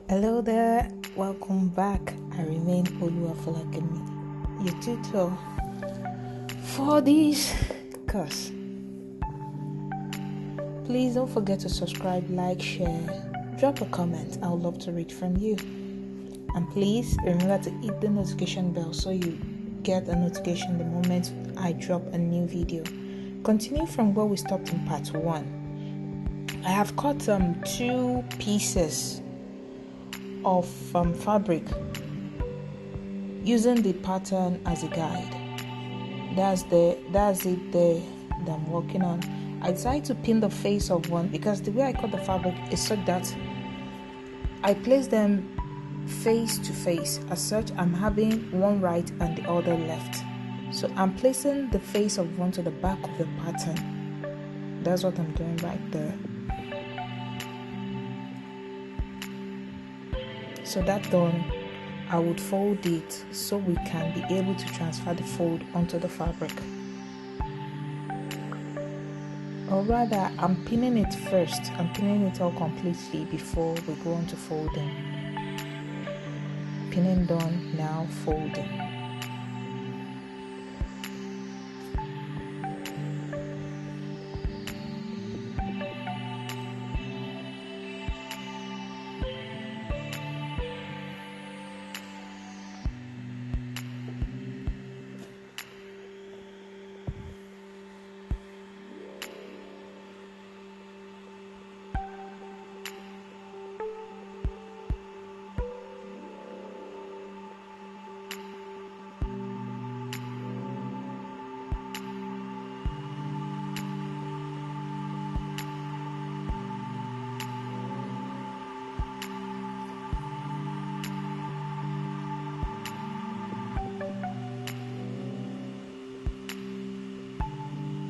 Hello there, welcome back. I remain Oluwafolakemi, your tutor for this course. Please don't forget to subscribe, like, share, drop a comment. I would love to read from you. And please remember to hit the notification bell so you get a notification the moment I drop a new video. Continue from where we stopped in part 1. I have cut 2 pieces of fabric using the pattern as a guide. That's it there that I'm working on. I decided to pin the face of one because the way I cut the fabric is such that I place them face to face. As such, I'm having one right and the other left. So I'm placing the face of one to the back of the pattern. That's what I'm doing right there. So that done, I would fold it so we can be able to transfer the fold onto the fabric. Or rather, I'm pinning it first. I'm pinning it all completely before we go on to folding. Pinning done, now folding.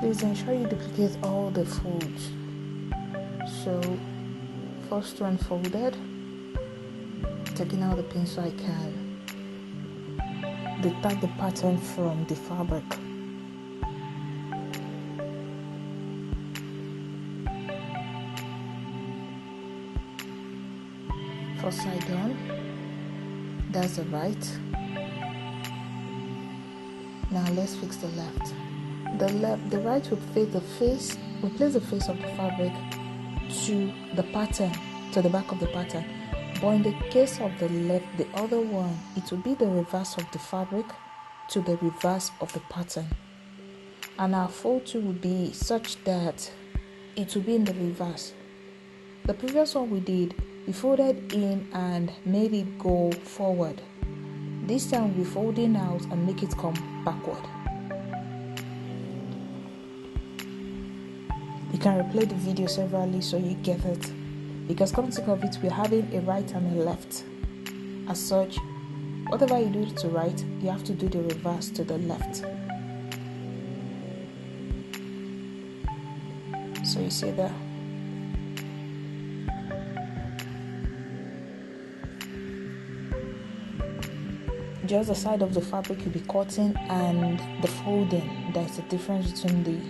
Please ensure you duplicate all the folds. So, first one folded, taking out the pin so I can detach the pattern from the fabric. First side done. That's the right. Now let's fix the left. The right will place the face of the fabric to the pattern, to the back of the pattern. But in the case of the left, the other one, it will be the reverse of the fabric to the reverse of the pattern. And our fold too will be such that it will be in the reverse. The previous one we folded in and made it go forward. This time we're folding out and make it come backward. You can replay the video severally so you get it. Because come to think of it, we're having a right and a left. As such, whatever you do to right, you have to do the reverse to the left. So you see that. Just the side of the fabric you'll be cutting and the folding. There's a difference between the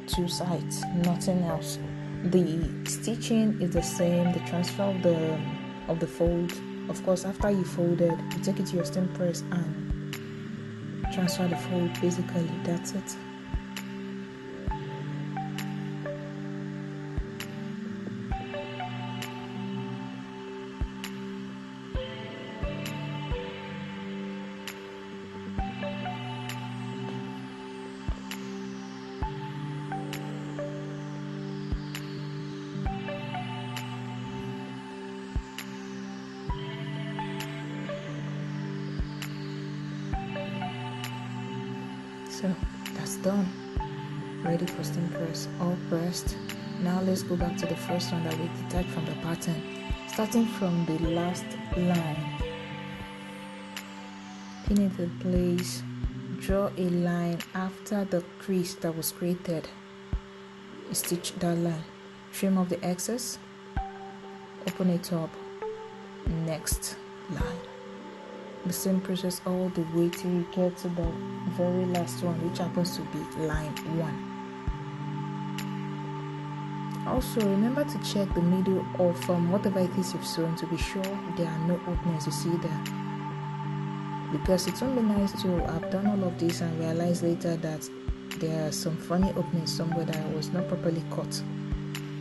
2 sides, nothing else. The stitching is the same, the transfer of the fold. Of course, after you folded, you take it to your steam press and transfer the fold. Basically, that's it. So that's done. Ready for steam press, all pressed. Now let's go back to the first one that we detached from the pattern. Starting from the last line. Pin it in place. Draw a line after the crease that was created. Stitch that line. Trim off the excess. Open it up. Next line. The same process all the way till you get to the very last one, which happens to be line 1. Also, remember to check the middle of whatever it is you've sewn to be sure there are no openings you see there. Because it won't be nice to have done all of this and realize later that there are some funny openings somewhere that was not properly cut.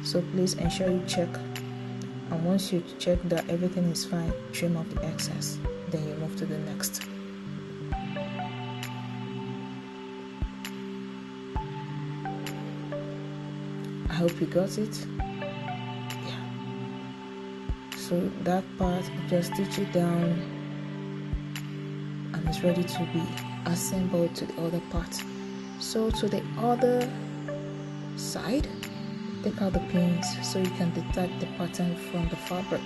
So please ensure you check, and once you check that everything is fine, trim off the excess, then you move to the next. I hope you got it. Yeah. So that part, just stitch it down and it's ready to be assembled to the other part. So to the other side, take out the pins so you can detach the pattern from the fabric.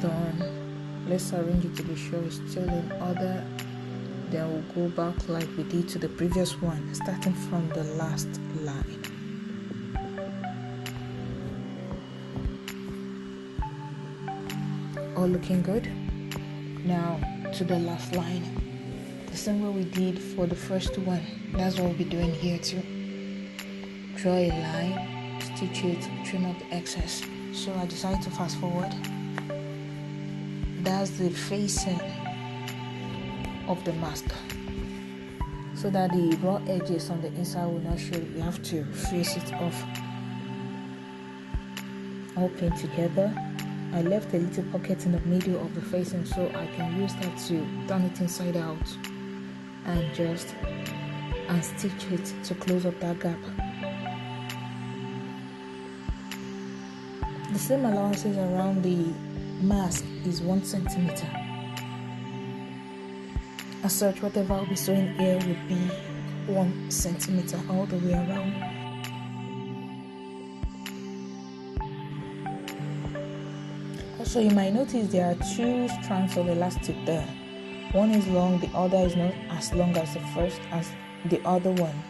Done. Let's arrange it to be sure it's still in order. Then we'll go back like we did to the previous one, starting from the last line. All looking good. Now to the last line, the same way we did for the first one. That's what we'll be doing here too. Draw a line, stitch it, trim up the excess. So I decided to fast forward. That's the facing of the mask, so that the raw edges on the inside will not show. You have to face it off. All pinned together. I left a little pocket in the middle of the facing so I can use that to turn it inside out and stitch it to close up that gap. The same allowances around the mask is 1 centimeter. As such, whatever I'll be sewing here would be 1 centimeter all the way around. Also, you might notice there are 2 strands of elastic there. One is long, the other is not as long as the first as the other one.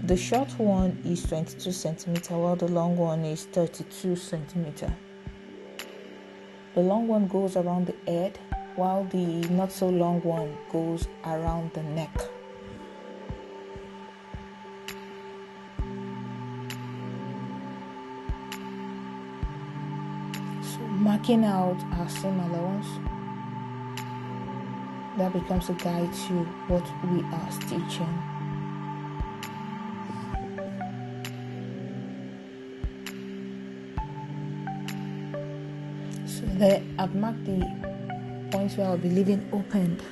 The short one is 22 centimeter while the long one is 32 centimeter. The long one goes around the head, while the not so long one goes around the neck. So marking out our seam allowance, that becomes a guide to what we are stitching. So there, I've marked the points where I'll be leaving opened.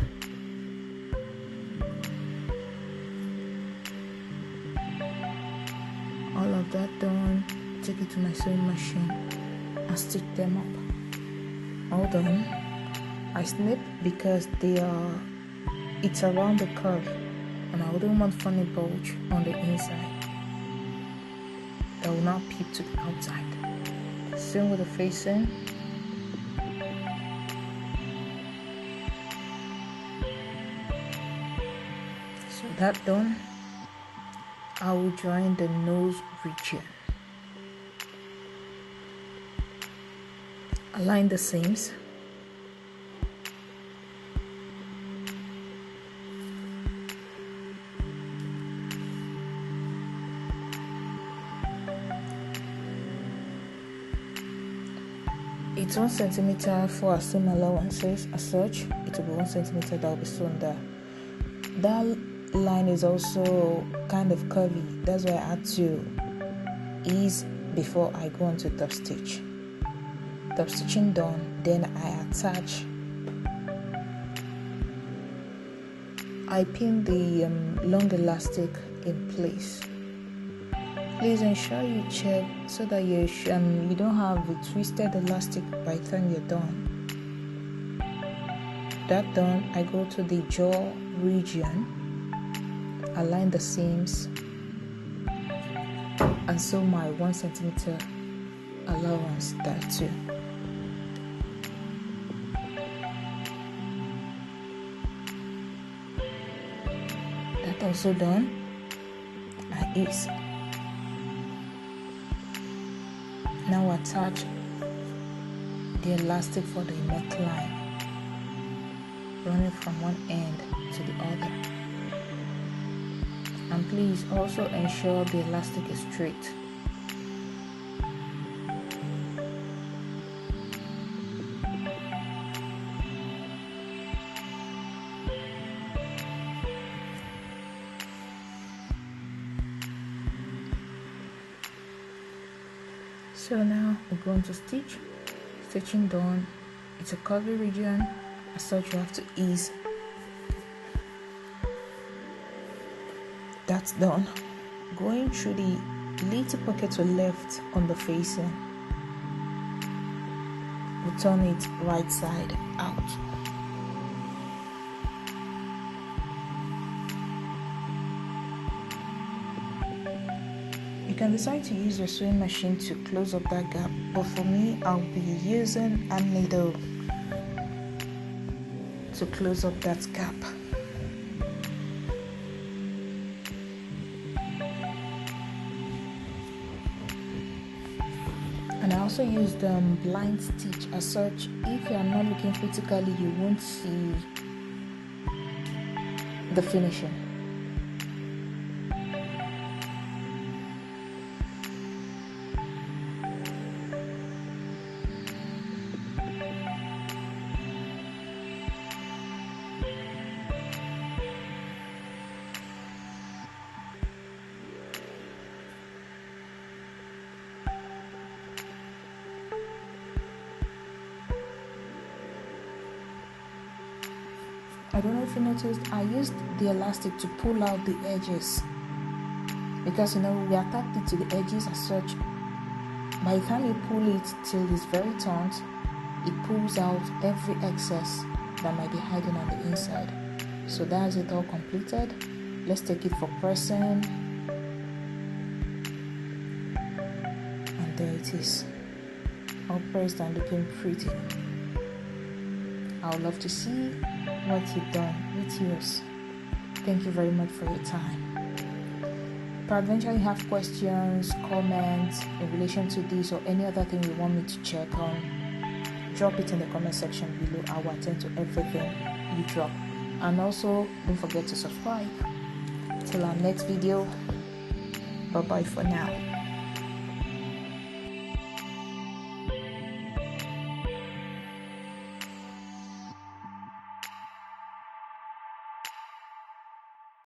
All of that done, take it to my sewing machine and stitch them up. All done. I snip because it's around the curve and I wouldn't want funny bulge on the inside that will not peep to the outside. Same with the facing. So that done, I will join the nose region. Align the seams. It's 1 centimeter for our seam allowances. As such, it will be 1 centimeter that will be sewn there. That line is also kind of curvy. That's why I had to ease before I go on to top stitch. Top stitching done, then I pin the long elastic in place. Please ensure you check so that you don't have a twisted elastic by the time you're done. That done, I go to the jaw region, align the seams, and sew my 1 centimeter allowance there too. That also done. Like this. Now attach the elastic for the neckline, running from one end to the other. And please also ensure the elastic is straight. So now we're going to stitch. Stitching done. It's a curvy region, as such you have to ease. That's done. Going through the little pocket to left on the facing, we turn it right side out. You can decide to use your sewing machine to close up that gap, but for me, I'll be using a needle to close up that gap. And I also use the blind stitch, as such if you are not looking critically, you won't see the finishing. I don't know if you noticed, I used the elastic to pull out the edges, because we attached it to the edges, as such by the time you pull it till it's very taut, it pulls out every excess that might be hiding on the inside. So that's it all completed. Let's take it for pressing, and there it is, all pressed and looking pretty. I would love to see what you've done with yours. Thank you very much for your time. Peradventure you have questions, comments in relation to this or any other thing you want me to check on, drop it in the comment section below. I will attend to everything you drop. And also don't forget to subscribe. Till our next video, bye bye for now.